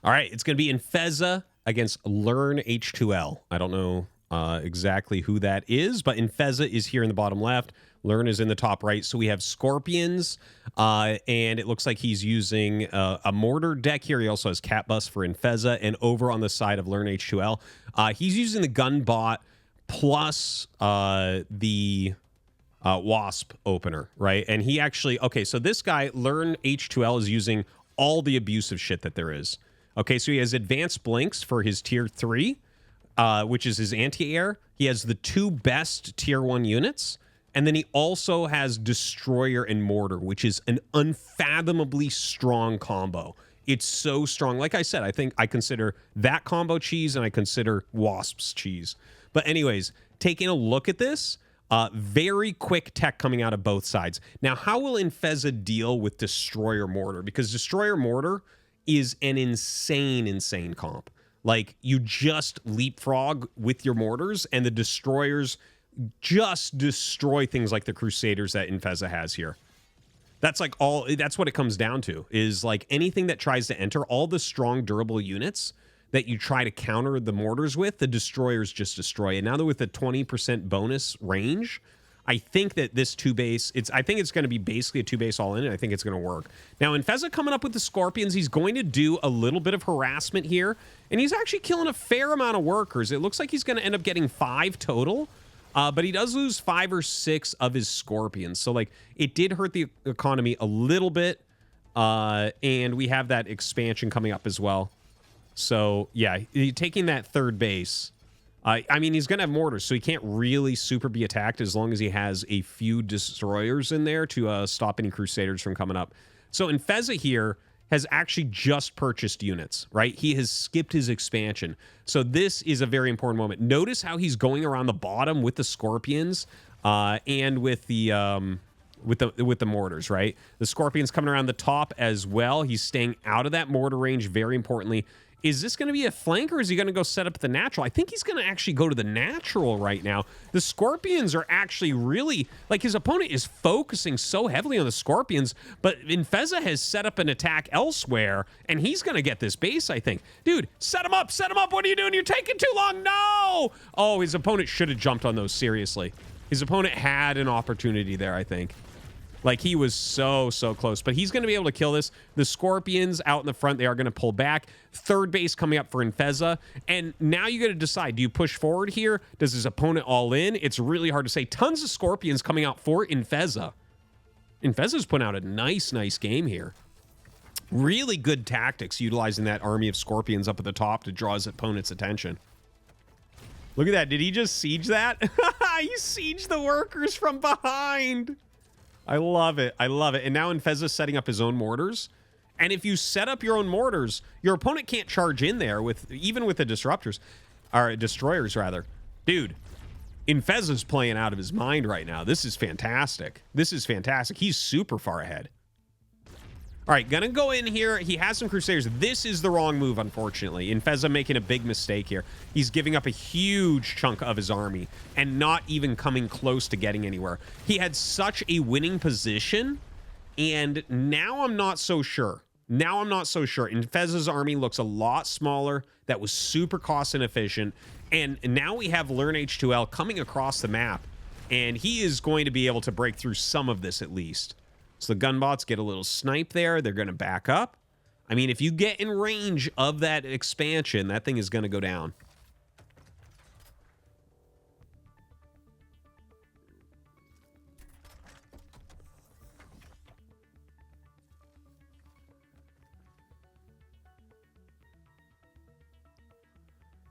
All right, it's going to be InFeZa against LearnH2L. I don't know exactly who that is, but InFeZa is here in the bottom left. Learn is in the top right. So we have Scorpions, and it looks like he's using a mortar deck here. He also has Cat Bus for InFeZa, and over on the side of LearnH2L, he's using the gun bot plus the Wasp opener, right? And he actually, okay, so this guy, LearnH2L, is using all the abusive shit that there is. Okay, so he has advanced blinks for his tier 3, which is his anti-air. He has the 2 best tier 1 units. And then he also has Destroyer and Mortar, which is an unfathomably strong combo. It's so strong. Like I said, I think I consider that combo cheese, and I consider Wasps cheese. But anyways, taking a look at this, very quick tech coming out of both sides. Now, how will InFeZa deal with Destroyer Mortar? Because Destroyer Mortar is an insane comp. Like, you just leapfrog with your mortars, and the Destroyers just destroy things like the Crusaders that InFeZa has here. That's like all, that's what it comes down to, is like anything that tries to enter, all the strong, durable units that you try to counter the mortars with, the Destroyers just destroy. And now that with a 20% bonus range, I think that this 2-base, I think it's going to be basically a 2-base all in, and I think it's going to work. Now, InFeZa coming up with the Scorpions, he's going to do a little bit of harassment here, and he's actually killing a fair amount of workers. It looks like he's going to end up getting 5 total, but he does lose 5 or 6 of his Scorpions. So, like, it did hurt the economy a little bit, and we have that expansion coming up as well. So, yeah, taking that 3rd base... I mean, he's going to have mortars, so he can't really super be attacked as long as he has a few Destroyers in there to stop any Crusaders from coming up. So InFeZa here has actually just purchased units, right? He has skipped his expansion. So this is a very important moment. Notice how he's going around the bottom with the Scorpions and with the mortars, right? The Scorpions coming around the top as well. He's staying out of that mortar range, very importantly. Is this going to be a flank, or is he going to go set up the natural? I think he's going to actually go to the natural right now. The Scorpions are actually really, like, his opponent is focusing so heavily on the Scorpions, but InFeZa has set up an attack elsewhere, and he's going to get this base, I think. Dude, set him up, what are you doing? You're taking too long, no! Oh, his opponent should have jumped on those, seriously. His opponent had an opportunity there, I think. Like, he was so close. But he's going to be able to kill this. The Scorpions out in the front, they are going to pull back. 3rd base coming up for InFeZa. And now you got to decide, do you push forward here? Does his opponent all in? It's really hard to say. Tons of Scorpions coming out for InFeZa. InFeZa's putting out a nice game here. Really good tactics utilizing that army of Scorpions up at the top to draw his opponent's attention. Look at that. Did he just siege that? He sieged the workers from behind. I love it. I love it. And now InFeZa's setting up his own mortars. And if you set up your own mortars, your opponent can't charge in there with, even with the disruptors, or Destroyers rather. Dude, InFeZa's playing out of his mind right now. This is fantastic. This is fantastic. He's super far ahead. All right, gonna go in here. He has some Crusaders. This is the wrong move, unfortunately. InFeZa making a big mistake here. He's giving up a huge chunk of his army and not even coming close to getting anywhere. He had such a winning position, and now I'm not so sure. InFeZa's army looks a lot smaller. That was super cost inefficient. And now we have LearnH2L coming across the map, and he is going to be able to break through some of this at least. So the gunbots get a little snipe there. They're going to back up. I mean, if you get in range of that expansion, that thing is going to go down.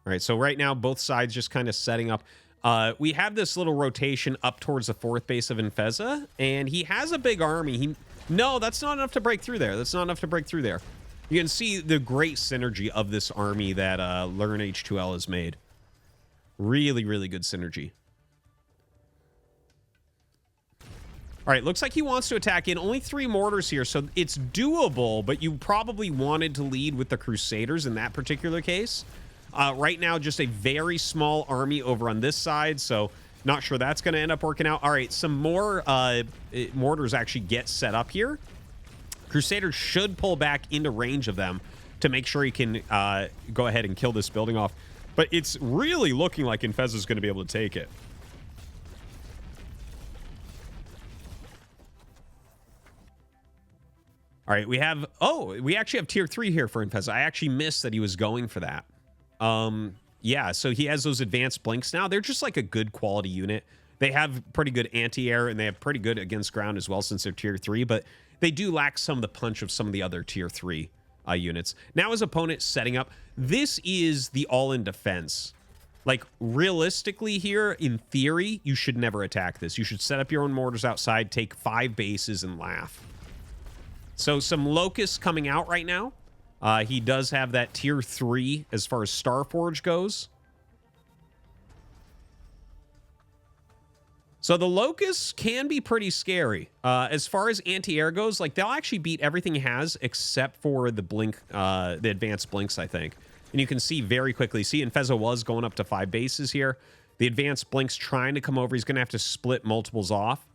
All right, so right now, both sides just kind of setting up. We have this little rotation up towards the 4th base of InFeZa, and he has a big army. No, that's not enough to break through there. You can see the great synergy of this army that LearnH2L has made. Really good synergy. All right, looks like he wants to attack in. Only 3 mortars here, so it's doable, but you probably wanted to lead with the Crusaders in that particular case. Right now, just a very small army over on this side, so not sure that's going to end up working out. All right, some more mortars actually get set up here. Crusaders should pull back into range of them. to make sure he can go ahead and kill this building off. But it's really looking like InFeZa is going to be able to take it. All right, we have... Oh, we actually have tier 3 here for InFeZa. I actually missed that he was going for that. Yeah, so he has those advanced blinks now. They're just like a good quality unit. They have pretty good anti-air, and they have pretty good against ground as well since they're tier 3, but they do lack some of the punch of some of the other tier 3 units. Now his opponent setting up. This is the all-in defense. Like, realistically here, in theory, you should never attack this. You should set up your own mortars outside, take 5 bases, and laugh. So some locusts coming out right now. He does have that tier 3 as far as Starforge goes. So the locusts can be pretty scary. As far as anti-air goes, like, they'll actually beat everything he has except for the blink, the advanced blinks, I think. And you can see very quickly. See, InFeZa was going up to 5 bases here. The advanced blinks trying to come over. He's going to have to split multiples off.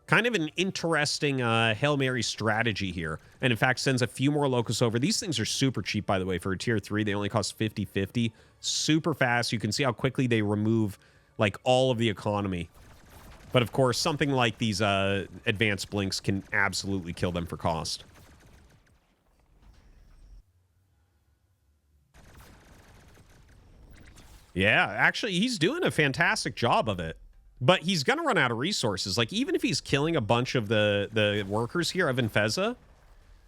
Kind of an interesting Hail Mary strategy here. And in fact, sends a few more locusts over. These things are super cheap, by the way, for a tier 3. They only cost 50-50. Super fast. You can see how quickly they remove, like, all of the economy. But of course, something like these advanced blinks can absolutely kill them for cost. Yeah, actually, he's doing a fantastic job of it. But he's going to run out of resources. Like, even if he's killing a bunch of the workers here of InFeZa,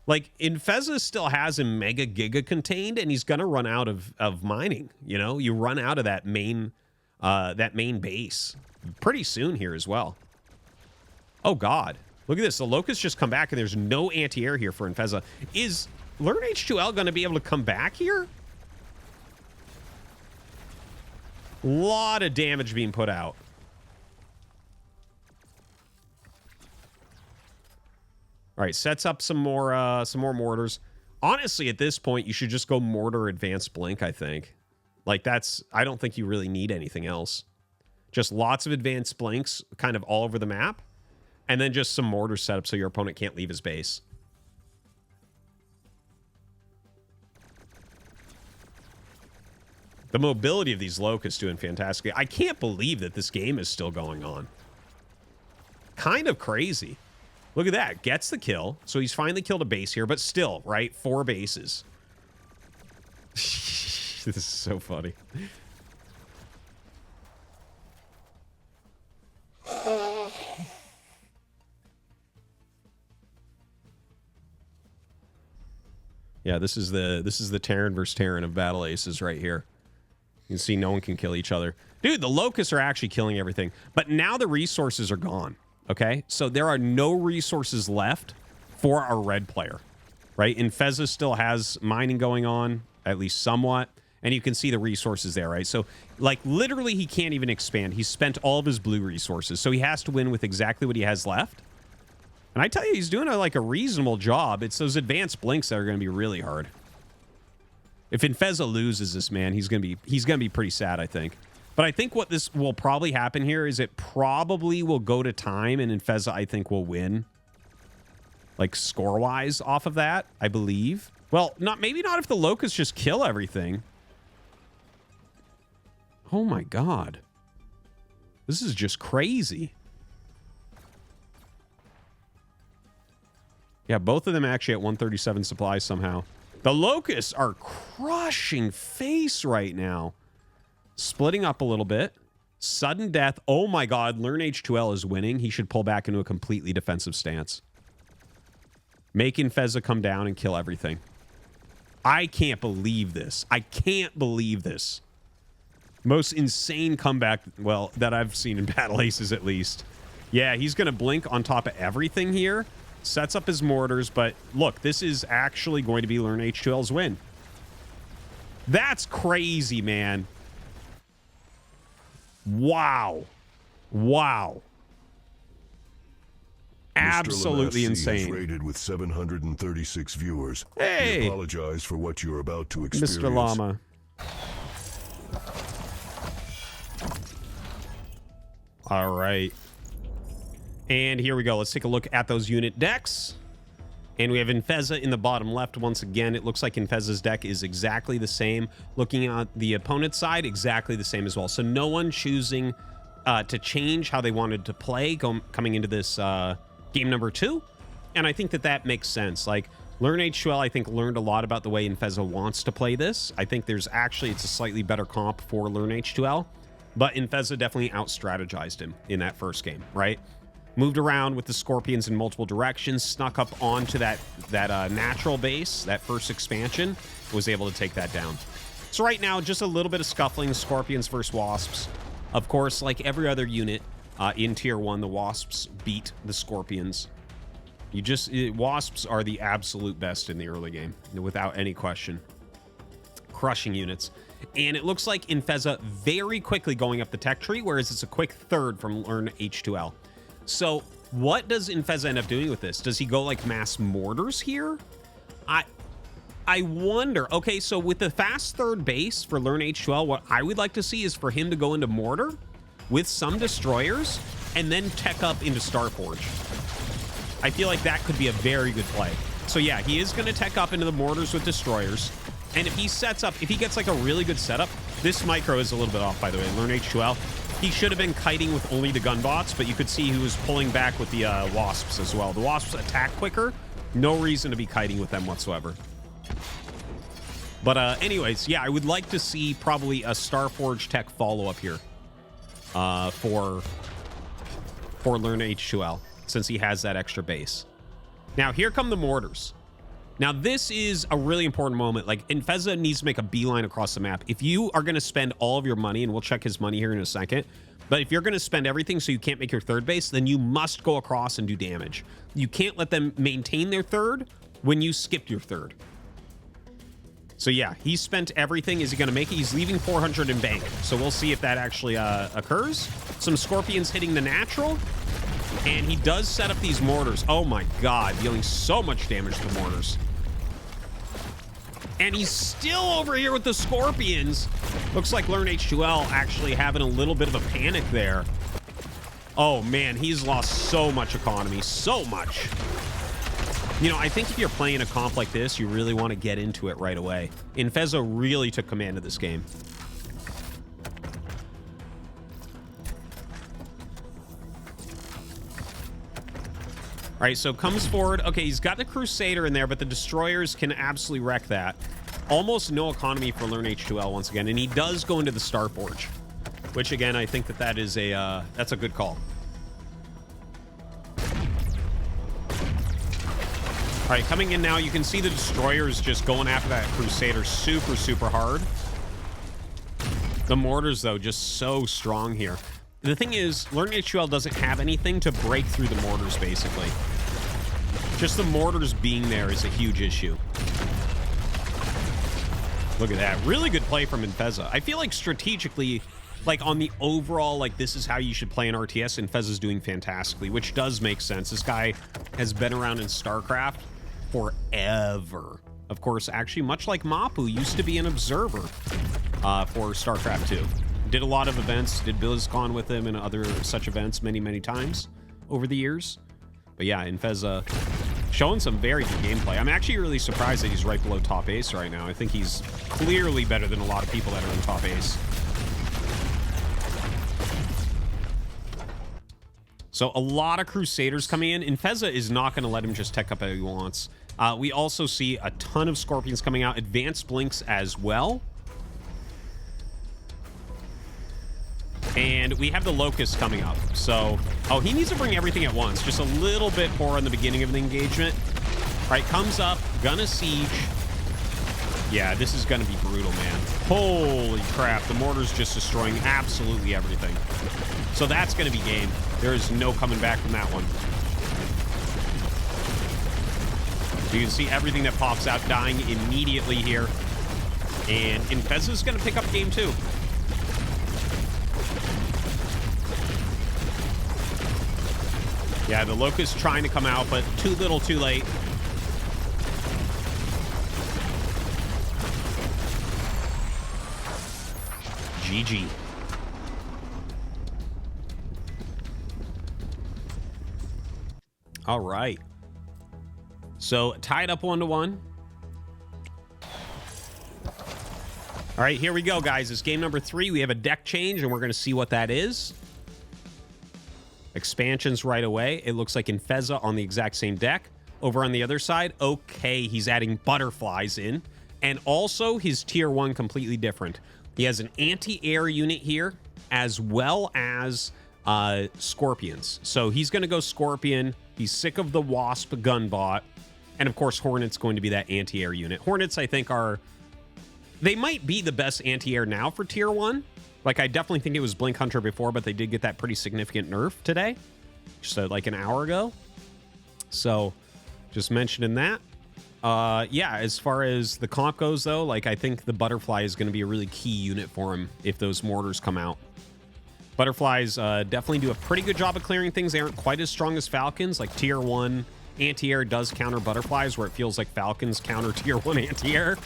like, InFeZa still has him mega giga contained, and he's going to run out of mining. You know, you run out of that main base pretty soon here as well. Oh, God. Look at this. The locusts just come back, and there's no anti-air here for InFeZa. Is LearnH2L going to be able to come back here? A lot of damage being put out. All right, sets up some more mortars. Honestly, at this point, you should just go mortar advanced blink, I think. Like, I don't think you really need anything else. Just lots of advanced blinks kind of all over the map. And then just some mortar setup so your opponent can't leave his base. The mobility of these locusts doing fantastic. I can't believe that this game is still going on. Kind of crazy. Look at that. Gets the kill. So he's finally killed a base here, but still, right? 4 bases. This is so funny. Yeah, this is the Terran versus Terran of Battleaces right here. You can see no one can kill each other. Dude, the locusts are actually killing everything. But now the resources are gone. Okay, so there are no resources left for our red player, right? InFeZa still has mining going on, at least somewhat, and you can see the resources there, right? So, like, literally he can't even expand. He's spent all of his blue resources, so he has to win with exactly what he has left. And I tell you, he's doing a reasonable job. It's those advanced blinks that are going to be really hard. If InFeZa loses this, man, he's going to be pretty sad, I think. But I think what this will probably happen here is it probably will go to time, and InFeZa, I think, will win. Like, score-wise off of that, I believe. Well, maybe not if the locusts just kill everything. Oh, my God. This is just crazy. Yeah, both of them actually at 137 supply somehow. The locusts are crushing face right now. Splitting up a little bit. Sudden death. Oh my God, LearnH2L is winning. He should pull back into a completely defensive stance. Make InFeZa come down and kill everything. I can't believe this. I can't believe this. Most insane comeback, well, that I've seen in Battleaces at least. Yeah, he's going to blink on top of everything here. Sets up his mortars, but look, this is actually going to be LearnH2L's win. That's crazy, man. Wow. Wow. Absolutely insane. Rated with 736 viewers. Hey. We apologize for what you're about to experience. Mr. Llama. All right. And here we go. Let's take a look at those unit decks. And we have InFeZa in the bottom left. Once again, it looks like InFeZa's deck is exactly the same. Looking at the opponent's side, exactly the same as well. So no one choosing to change how they wanted to play coming into this game number 2. And I think that that makes sense. Like, LearnH2L, I think, learned a lot about the way InFeZa wants to play this. I think it's a slightly better comp for LearnH2L. But InFeZa definitely out-strategized him in that first game, right? Moved around with the Scorpions in multiple directions, snuck up onto that natural base, that first expansion, was able to take that down. So right now, just a little bit of scuffling, Scorpions versus Wasps. Of course, like every other unit in Tier 1, the Wasps beat the Scorpions. Wasps are the absolute best in the early game, without any question. Crushing units. And it looks like InFeZa very quickly going up the tech tree, whereas it's a quick third from LearnH2L. So what does InFeZa end up doing with this? Does he go like mass mortars here? I wonder. Okay, so with the fast third base for LearnH2L, what I would like to see is for him to go into mortar with some destroyers and then tech up into Starforge. I feel like that could be a very good play. So yeah, he is going to tech up into the mortars with destroyers. And if he sets up, if he gets like a really good setup, this micro is a little bit off, by the way. LearnH2L, he should have been kiting with only the gun bots, but you could see he was pulling back with the Wasps as well. The Wasps attack quicker. No reason to be kiting with them whatsoever. But anyways, yeah, I would like to see probably a Starforge tech follow-up here for LearnH2L, since he has that extra base. Now, here come the mortars. Now, this is a really important moment. Like, InFeZa needs to make a beeline across the map. If you are going to spend all of your money, and we'll check his money here in a second, but if you're going to spend everything so you can't make your third base, then you must go across and do damage. You can't let them maintain their third when you skipped your third. So yeah, he spent everything. Is he going to make it? He's leaving 400 in bank. So we'll see if that actually occurs. Some Scorpions hitting the natural. And he does set up these mortars. Oh my god, dealing so much damage to the mortars. And he's still over here with the Scorpions. Looks like LearnH2L actually having a little bit of a panic there. Oh man, he's lost so much economy. So much. You know, I think if you're playing a comp like this, you really want to get into it right away. InFeZa really took command of this game. All right, so comes forward. Okay, he's got the Crusader in there, but the Destroyers can absolutely wreck that. Almost no economy for LearnH2L once again, and he does go into the Starforge, which again, I think that is that's a good call. All right, coming in now, you can see the Destroyers just going after that Crusader super, super hard. The Mortars, though, just so strong here. The thing is, LearnH2L doesn't have anything to break through the mortars, basically. Just the mortars being there is a huge issue. Look at that. Really good play from InFeZa. I feel like strategically, like on the overall, like this is how you should play an RTS, InFeZa's doing fantastically, which does make sense. This guy has been around in StarCraft forever. Of course, actually, much like Mapu used to be an observer for StarCraft 2. Did a lot of events, did BlizzCon with him and other such events many, many times over the years. But yeah, InFeZa showing some very good gameplay. I'm actually really surprised that he's right below top ace right now. I think he's clearly better than a lot of people that are in top ace. So a lot of Crusaders coming in. InFeZa is not going to let him just tech up how he wants. We also see a ton of Scorpions coming out. Advanced Blinks as well. And we have the Locust coming up. So, oh, he needs to bring everything at once. Just a little bit more in the beginning of the engagement. All right, comes up. Gonna siege. Yeah, this is gonna be brutal, man. Holy crap. The mortar's just destroying absolutely everything. So that's gonna be game. There is no coming back from that one. You can see everything that pops out dying immediately here. And InFeZa's gonna pick up game 2. Yeah, the Locust trying to come out, but too little, too late. GG. All right. So tied up 1-1. All right, here we go, guys. It's game number 3. We have a deck change, and we're going to see what that is. Expansions right away. It looks like InFeZa on the exact same deck. Over on the other side, okay, he's adding butterflies in. And also, his tier 1 completely different. He has an anti-air unit here, as well as scorpions. So he's going to go scorpion. He's sick of the wasp gun bot. And of course, Hornet's going to be that anti-air unit. Hornets, I think, they might be the best anti-air now for tier 1. Like, I definitely think it was Blink Hunter before, but they did get that pretty significant nerf today. Just like an hour ago. So, just mentioning that. Yeah, as far as the comp goes, though, like, I think the Butterfly is going to be a really key unit for him if those mortars come out. Butterflies definitely do a pretty good job of clearing things. They aren't quite as strong as Falcons. Like, tier 1 anti-air does counter Butterflies, where it feels like Falcons counter tier 1 anti-air.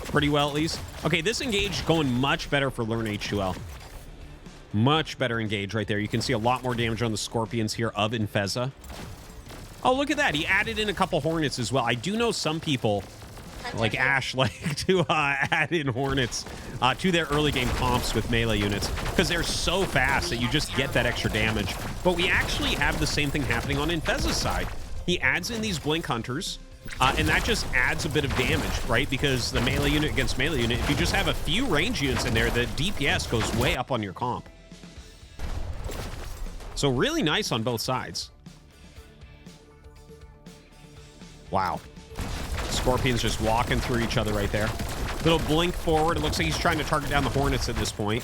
Pretty well, at least. Okay, this engage going much better for LearnH2L. Much better engage right there. You can see a lot more damage on the Scorpions here of InFeZa. Oh, look at that. He added in a couple Hornets as well. I do know some people, like Ash, like to add in Hornets to their early game comps with melee units because they're so fast that you just get that extra damage. But we actually have the same thing happening on InFeZa's side. He adds in these Blink Hunters. And that just adds a bit of damage, right? Because the melee unit against melee unit, if you just have a few range units in there, the DPS goes way up on your comp. So really nice on both sides. Wow. Scorpions just walking through each other right there. Little blink forward. It looks like he's trying to target down the Hornets at this point.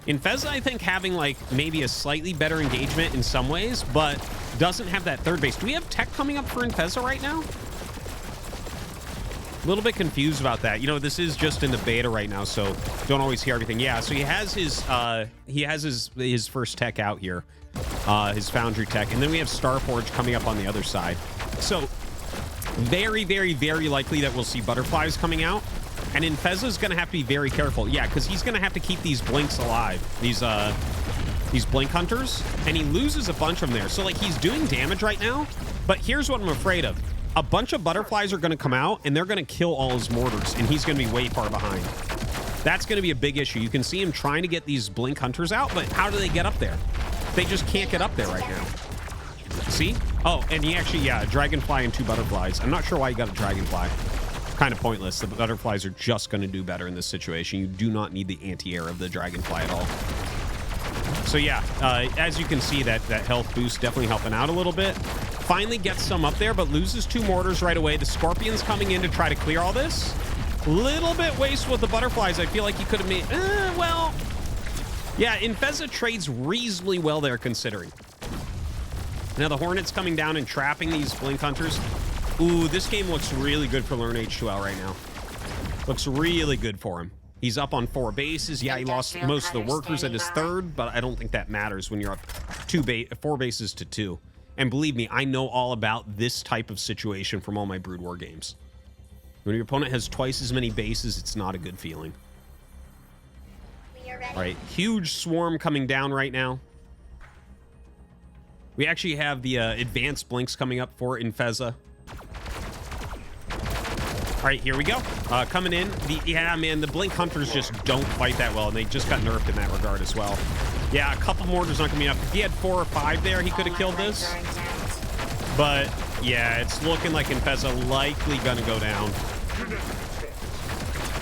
InFeZa, I think, having like maybe a slightly better engagement in some ways, but doesn't have that third base. Do we have tech coming up for InFeZa right now? A little bit confused about that. You know, this is just in the beta right now, so don't always hear everything. Yeah, so he has his first tech out here, his Foundry tech, and then we have Starforge coming up on the other side. So very, very, very likely that we'll see Butterflies coming out. And InFeZa's going to have to be very careful. Yeah, because he's going to have to keep these Blinks alive. These Blink Hunters. And he loses a bunch of them there. So, like, he's doing damage right now. But here's what I'm afraid of. A bunch of Butterflies are going to come out, and they're going to kill all his mortars. And he's going to be way far behind. That's going to be a big issue. You can see him trying to get these Blink Hunters out, but how do they get up there? They just can't get up there right now. See? Oh, and he actually, yeah, a Dragonfly and 2 Butterflies. I'm not sure why he got a Dragonfly. Kind of pointless. The Butterflies are just going to do better in this situation. You do not need the anti-air of the Dragonfly at all. So yeah, as you can see, that health boost definitely helping out a little bit. Finally gets some up there, but loses 2 mortars right away. The Scorpions coming in to try to clear all this. Little bit wasteful with the Butterflies. I feel like he could have made, well, yeah, InFeZa trades reasonably well there considering. Now the Hornets coming down and trapping these Blink Hunters. Ooh, this game looks really good for LearnH2L right now. Looks really good for him. He's up on 4 bases. Yeah, he lost most of the workers at his third, but I don't think that matters when you're up 4 bases to 2. And believe me, I know all about this type of situation from all my Brood War games. When your opponent has twice as many bases, it's not a good feeling. All right, huge swarm coming down right now. We actually have the advanced blinks coming up for InFeZa. All right, here we go. Coming in. Yeah, man, the Blink Hunters just don't fight that well, and they just got nerfed in that regard as well. Yeah, a couple mortars not coming up. If he had 4 or 5 there, he could have killed this. But, yeah, it's looking like InFeZa likely going to go down.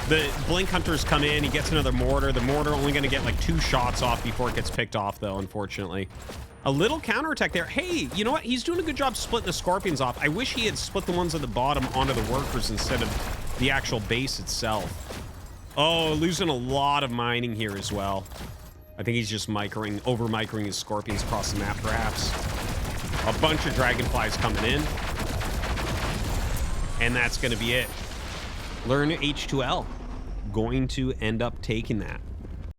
The Blink Hunters come in. He gets another mortar. The mortar only going to get like 2 shots off before it gets picked off, though, unfortunately. A little counterattack there. Hey, you know what? He's doing a good job splitting the Scorpions off. I wish he had split the ones at the bottom onto the workers instead of the actual base itself. Oh, losing a lot of mining here as well. I think he's just over-microing his Scorpions across the map, perhaps. A bunch of Dragonflies coming in. And that's going to be it. LearnH2L going to end up taking that.